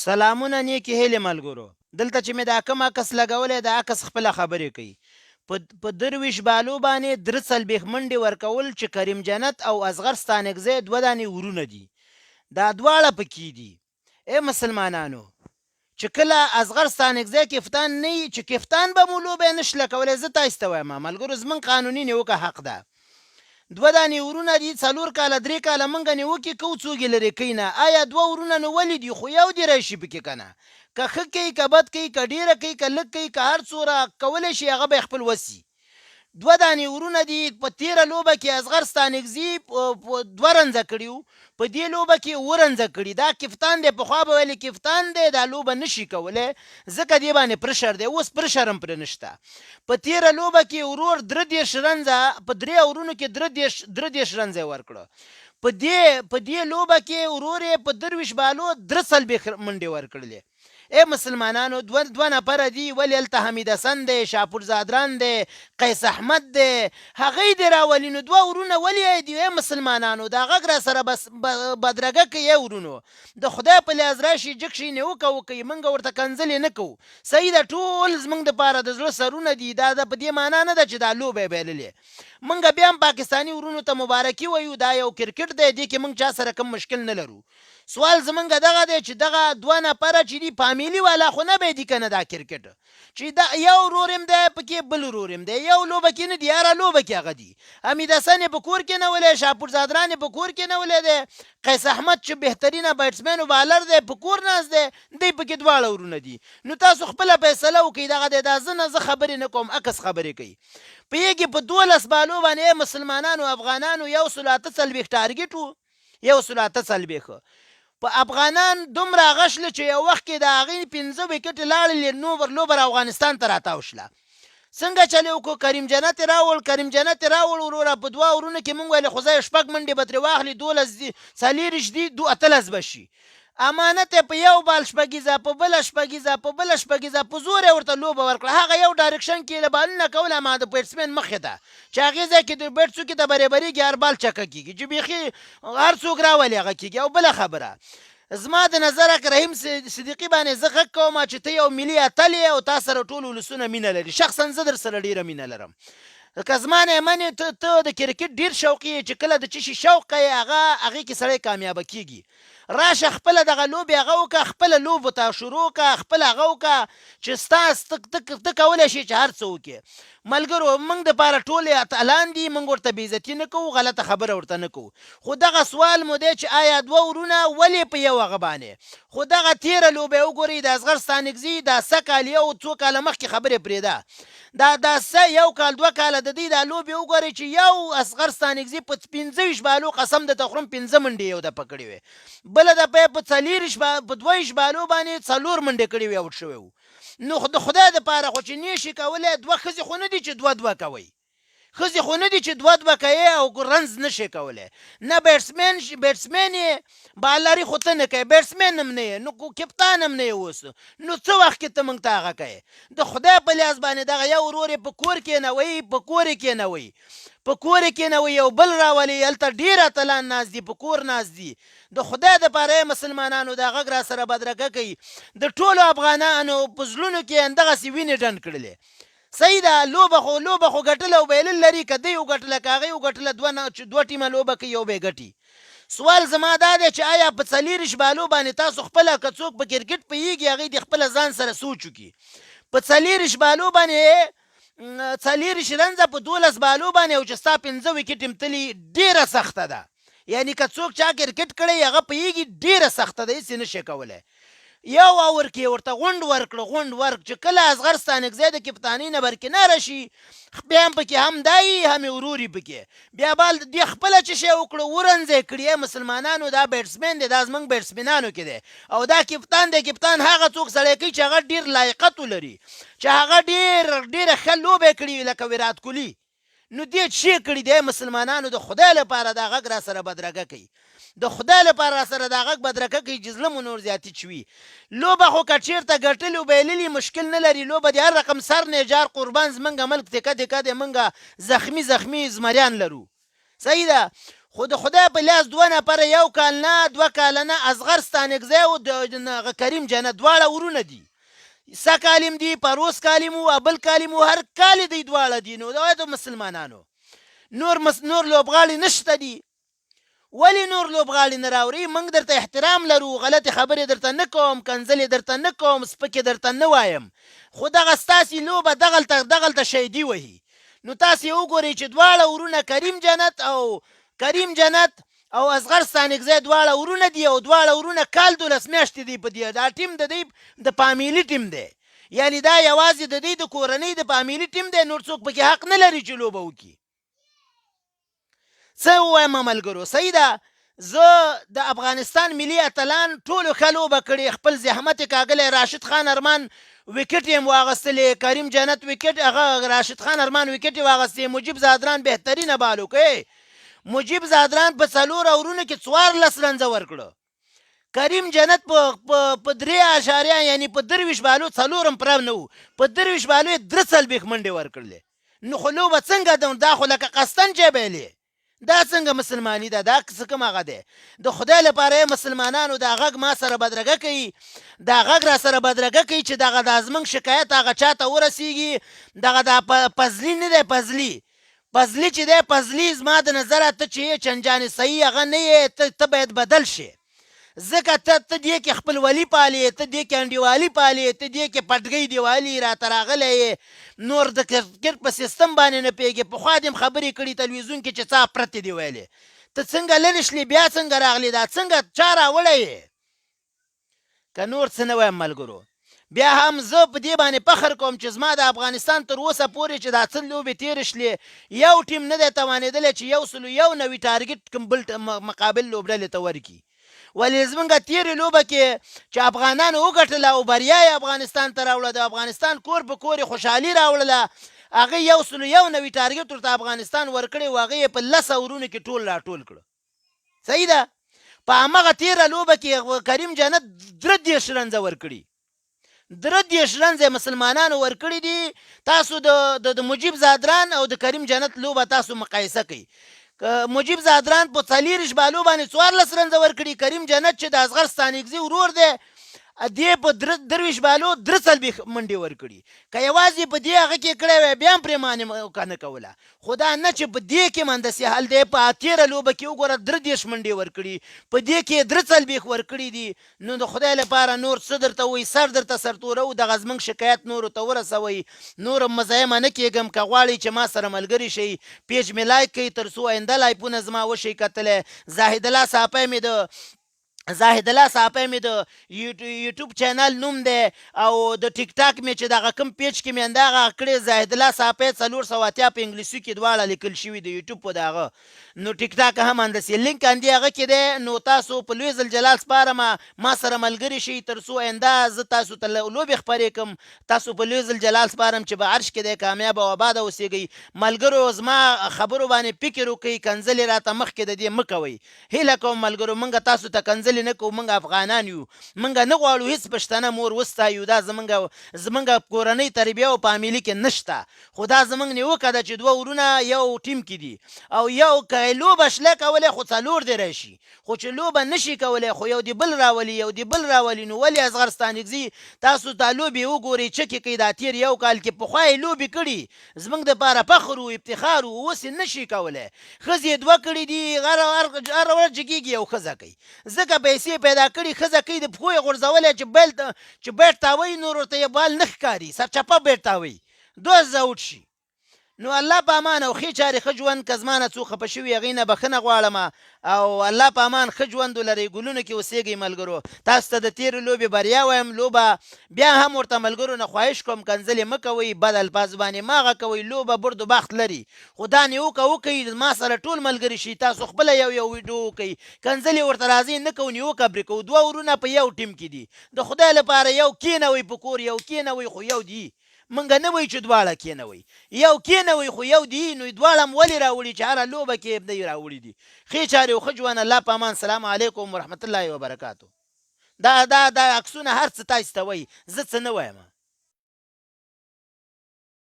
سلامونه نیکې هیلې ملګرو. دلته چې مې دا کوم عکس لګولی د عکس خپله خبرې کوي. په درویش بالو باندې درې څلوېښت منډې ورکول چې کریم جنت او اصغر ستانکزی دوه دانې ورونه دي. دا دواړه پکې دي. ای مسلمانانو، چې کله اصغر ستانکزی کفتان نه وي، چې کفتان به مو لوبې نه شله کولی، زه تاسو ته وایم ملګرو زموږ قانوني نیوکه حق ده. دوه دانې ورونه دي، 4 کاله 3 کاله موږ نیوکې کوو، څوک یې لرې کوي نه. آیا دوه ورونه نو ولې دي؟ خو یو دې راشي پکې که نه، که ښه کوي که بد کوي که ډېره کوي که لږ کوي که هر څوره کولی شي هغه به یې خپل وسي. دوه دانې ورونه دي. په تیره لوبه کې اصغر ستانکزي 2 رنزه کړي وو، په دې لوبه کې 7 رنزه کړي. دا کفتان دی، پخوا به ویلې کفتان دی، دا لوبه نشي کولی ځکه دې باندې پرشر دی. اوس پرشر هم پرې نشته. په تیره لوبه کې ورور 33 رنزه، په 3 اورونو کې 33 رنزه یې ورکړه. په دې لوبه کې ورور یې په درویش بالو 3 منډې ورکړلې. ای مسلمانانو، دوه نفره دي، ولې هلته حمید حسن دی، شاپور زادران دی، قیس احمد دی، هغوی دې راولي. نو دوه ورونه ولې دي؟ ای مسلمانانو، دا غږ را سره بدرګه کوي. ای ورونو، د خدای په لیاز راشي جګ شي نیوکه وکوي، موږ ورته کنځلې نه کوو. صحیح ده، ټول زموږ دپاره د زړه سرونه دي. دا په دې معنا نه ده چې دا لوبه یې بایللې. موږ بیا هم پاکستاني ورونو ته مبارکي وایو، دا یو کرکټ دی، دې کې موږ چا سره کوم مشکل نه لرو. سوال زمونږ دغه دی چې دغه دوه نفره چې دي فامیلي والا خو نه به دي که نه دا کرکټ، چې دا یو ورور هم دی پکې بل ورور هم دی، یو لوبه کې نه دي، هره لوبه کې هغه دي. حمید حسن یې په کور کې نیولی، شاپور زادران یې په کور کې نیولی دی، قیس احمد چې بهترینه بیټسمین و بالر دی په کور ناست دی، دی پکې دواړه ورونه دي. نو تاسو خپله فیصله وکړئ. دغه دی، دا زه خبرې نه کوم، عکس خبرې کوي. پوهېږي په 12 بالو باندې مسلمانانو افغانانو 148 ټارګېټ و، 148. په افغانان دومره غشله چې یو وخت کې د هغې 5 وکټې لاړلې، نو لوبه افغانستان ته راتاو شله. څنګه چلې وکړو؟ کریم جنت یې راوړ وروره. په 2 ورونو کې مونږ ویلې خو ځای 6 منډې به ترې واخلي، 12 دي، 40 دي، 18 به شي. امانت یې په یو بال شپږیزه، په بله شپږیزه، په بله شپږیزه، په زور یې ورته لوبه ورکړه. هغه یو ډایرکشن کې له بالونه کوله، ما د بیټسمین مخې ته چې هغې ځای کې د بیټ څوکې ته برابرېږي، هر بال چکه کېږي چې بیخي هر څوک راولي هغه کېږي. او بله خبره، زما د نظره که رحیم صدیقي باندې زه غږ کوم چې ته یو ملي اتل یې او تا سره ټول ولسونه مینه لري. شخصا زه در سره ډېره مینه لرم. که زما نه منې، ته د کرکټ ډېر شوقي یې، چې کله د څه شي شوق کوې هغې کې سړی کامیابه کېږي. راشه خپله دغه لوبې هغه وکړه، خپله لوبو ته شروع کړه، خپله هغه وکړه چې ته کولی شي چې هر څه وکړې. ملګرو، موږ دپاره ټول اتلان دي، موږ ورته بېعزتي نه کوو، غلطه خبره ورته نه کوو. خو دغه سوال مو دی چې آیا دوه ورونه ولې په یو هغه باندې؟ خو دغه تېره لوبه یې وګورئ، د اصغر ستانکزي دا سه کال، یو څو کاله مخکې خبرې پرېږده، دا سه یو کال 2 کاله د دوی دا لوبې وګورئ چې یو اصغر ستانکزي په 25 بالو قسم درته خورم 5 منډې یو دفعه کړې وې، بله دفعه یې په 22 بالو باندې 4 منډې کړې وې، اوټ شوی و. نو د خدای دپاره خو چې نه شي کولی، 2 ښځې خو نه دي چې 2 کوئ، ښځې خو نه دي چې 2 کوي او رنز نه شي کولی. نه بیټسمین یې بالري خو ته نه کوې، بیټسمین هم نه یې، نو کپتان هم نه یې اوس، نو څه وخت کې ته موږ ته هغه کوې؟ د خدای په لیاز باندې دغه یو ورور یې په کور کېنوئ، په کور یې کېنوئ، په کور یې کېنوئ، یو بل راولئ، هلته ډېر اتلان ناست دي، په کور ناست دي. د خدای دپاره یې مسلمانانو دا غږ را سره بدرګه کوي. د ټولو افغانانو په زړونو کې همدغسې وینې ډنډ کړلې. صحیح ده، لوبه خو ګټله او بایلل لري، که دی وګټله که هغې وګټله، 2 ټیمه لوبه کوي، یو به یې ګټي. سوال زما دا دی چې آیا په 40 بالو باندې تاسو خپله که څوک په کرکټ پوهېږي هغې د خپله ځان سره سوچ وکړي. په 40 بالو باندې 40 رنزه په 12 بالو باندې او چې ستا 5 وکټ هم تلي، ډېره سخته ده. یعنې که څوک چا کرکټ کړی هغه پوهېږي ډېره سخته ده، هېڅ یې نه شي کولی. یو اور کې ورته غونډ ورک چې کله اصغر ستانکزی د کپتانۍ نه برکناره شي، بیا هم پکې هم دایي هم یې ورور یې پکې، بیا بال دې خپله څه شی وکړو، ورنځی کړي. مسلمانانو دا بیټسمین دی، دا زموږ بیټسمینانو کې دی، او دا کپتان دی. کپتان هغه څوک سړی کوي چې هغه ډېر لایقت ولري، چې هغه ډېره ښه لوبې کړي، لکه ویرات کوهلي. نو دې څه کړي دی؟ مسلمانانو د خدای لپاره دا غږ را سره بدرګه کوي، د خدای لپاره را سره دا غږ بدرګه کوي چې زړه مو نور زیاتې چوي. لوبه خو که چېرته ګټلې و بایللي مشکل نه لري، لوبه د هر رقم سر نجار قربان زمونږ ملک تکه دی، مونږ زخمي زمریان لرو. صحیح ده، خو د خدای په لاس 2 نفره 1 کال نه 2 کاله نه اصغر ستانکزی او د کریم جنت دواړه ورونه دي. سه کالم دي، پروس کالم و، بل کالم و، هر کال دی دواړه دي. نو دا د مسلمانانو نور لوبغاړي نشته دي. ولې نور لوبغاړي نه راوړي؟ موږ درته احترام لرو، غلطې خبرې درته نه کوم، کنځلې درته نه کوم، سپکې درته نه وایم، خو دغه ستاسې لوبه دغلته شیدي وهي. نو تاسې وګورئ چې دواړه ورونه کریم جنت او اصغر ستانکزی دواړه ورونه دي او دواړه ورونه کال 12 میاشتې دی په دې. دا ټیم د دی د فامیلي ټیم دی، یعنی دا یوازې د دی د کورنۍ د فامیلي ټیم دی، نور څوک پکې حق نه لري چې لوبه وکړي. څه ووایم ملګرو؟ صحیح ده. زه د افغانستان ملي اتلان ټولو ښه لوبه کړې، خپل زحمت یې کاږلی. راشد خان ارمان وکټ یې واغستلې، کریم جنت وکټ، هغه راشد خان ارمان وکټ یې واغستې، مجیب زادران بهترینه بال وکړې. مجیب زادران په 4 اورونو کې 14 رنزه ورکړه. کریم جنت په 3 یعنی په 23 بالو 4 پرو نه و، په 23 بالو یې 43 منډې ورکړلې. نو خو لوبه څنګه ده؟ دا خو لکه قصدن جبیلې. دا څنګه مسلمانی ده؟ دا څه کوم هغه دی؟ د خدای لپاره مسلمانانو دا غږ ما سره بدرګه کوي، دا غږ را سره بدرګه کوي چې دغه د زمونږ شکایت هغه چاته ورسیږي. دغه دا پزلی نه دی، پزلی چې دی، پزلی زما د نظره ته چې یې چنجانې صحیح هغه نه یې، ته باید بدل شي. ځکه ته دې کې خپلولي پالې، ته دې کې انډیوالي پالې، ته دې کې پټګۍ دیوالي راته راغلی یې، نور د کرکټ په سیستم باندې نه پوهېږې. پخوا دې هم خبرې کړي تلویزیون کې چې څه پرتې دې ویلې، ته څنګه لرې شلې، بیا څنګه راغلې، دا څنګه چا راوړی یې؟ که نور څه نه وایم ملګرو، بیا هم زه په دې باندې فخر کوم چې زما د افغانستان تر اوسه پورې چې دا څه لوبې تېرې شلې، یو ټیم نه دی توانېدلی چې 101 ټارګټ کوم بل مقابل لوبډلې ته ورکړي. ولې زمونږ تېرې لوبه کې چې افغانانو وګټله او بریا یې افغانستان ته راوړه، د افغانستان کور په کور یې خوشحالي راوړله، هغه 101 ټارګټ ورته افغانستان ورکړی و، هغه یې په 10 اورونو کې ټول راټول کړه. صحیح ده. په همغه تېره لوبه کې کریم جنت 30 رنزه ورکړي، 30 رنزه مسلمانانو ورکړي دي. تاسو د مجیب زادران او د کریم جنت لوبه تاسو مقایسه کوئ. مجیب زادران په 40 بالو باندې 14 رنزه ورکړي، کریم جنت چې د اصغر ستانکزي ورور دی دې په 23 بالو 43 منډې ورکړي. که یوازې په دې هغه کې کړی وی بیا هم پرې مانې نه کوله، خو دا نه چې په دې کې مندسې حل دی. په 13 لوبه کې وګوره 30 منډې ورکړي، په دې کې 43 ورکړي دي. نو د خدای لپاره نور څه درته وایي؟ سر درته سرتوره و، دغه زموږ شکایت نورو ته ورسوئ. نور مزاحمه نه کېږم. که غواړئ چې ما سره ملګري شئ، پیج مې لایک کړئ تر څو آینده لایفونه زما وشئ کتلی. زاهد الله صافی مې د یوټیوب چینل نوم دی، او د ټیک ټاک مې چې دغه کوم پیج کې مې همدغه کړی زاهد الله صافی 480 په انګلیسي کې دواړه لیکل شوي د یوټیوب په دغه. نو ټیک ټاک هم همداسې لینک اندې هغه کې دی. نو تاسو په لوی ذوالجلال سپارم ما سره ملګري شئ تر څو آینده زه تاسو ته لوبې خپرې کړم. تاسو په لوی ذوالجلال سپارم چې به عرش کې دی کامیاب او آباد اوسېږئ. ملګرو زما خبرو باندې فکر وکړئ، کنځلې راته مخکې د دې مه کوئ. هیله کوم ملګرو موږ تاسو ته کنځلې نه کوو، موږ افغانان یو، موږ نه غواړو هیڅ پښتنه مور وستایو. دا زموږ کورنۍ تربیه او فامیلي کې نشته، خو دا زموږ نیوکه ده چې 2 ورونه یو ټیم کې دي او یو که لوبه شله کولی خو 4 دی راشي، خو چې لوبه نشي کولی خو یو دی بل راولي یو دی بل راولي. نو ولې اصغر ستانکزي تاسو دا لوبې وګورئ چکې کوي. دا تېر یو کال کې پخوا یې لوبې کړي، زموږ دپاره فخر و افتخار و، اوس یې نشي کولی. ښځې یې 2 کړي دي، هره ورځ جګېږي یو ښځه کوي، ځکه پیسې پیدا کړي. ښځه کوي د پښو یې غورځولی چې بیټ تاوی، نور ورته یې بال نه ښکاري، سرچپه بیټ تاوی 2 آوټ شي. نو الله په امان او ښې چارې ښه ژوند. که زما نه څوک خفه شوي هغې نه بښنه غواړم، او الله په امان ښه ژوند ولرئ. ګلونو کې اوسېږئ ملګرو. تاسو ته د تېرې لوبې بریا وایم. لوبه بیا هم ورته ملګرو نه خواهش کوم کنځلې مه کوئ، بد الفاظ باندې مه هغه کوئ. لوبه برد و باخت لري، خو دا نیوکه وکئ ما سره ټول ملګري شي، تاسو خپله یو ویډیو وکئ، کنځلې ورته راځئ نه کوو، نیوکه پرې کوو. 2 ورونه په یو ټیم کې دي، د خدای لپاره یو کېنوئ په کور، یو کېنوئ خو یو دي. منګه نه وایي چې 2 کېنوئ، یو کېنوئ خو یو دي. نو 2 هم ولې راوړي چې هره لوبه کې دی راوړي دي. ښې چارې او ښه ژوند. الله په امان. سلام علیکم ورحمت الله وبرکاتو. دا عکسونه هر څه تاسو ته وایي، زه څه نه وایم.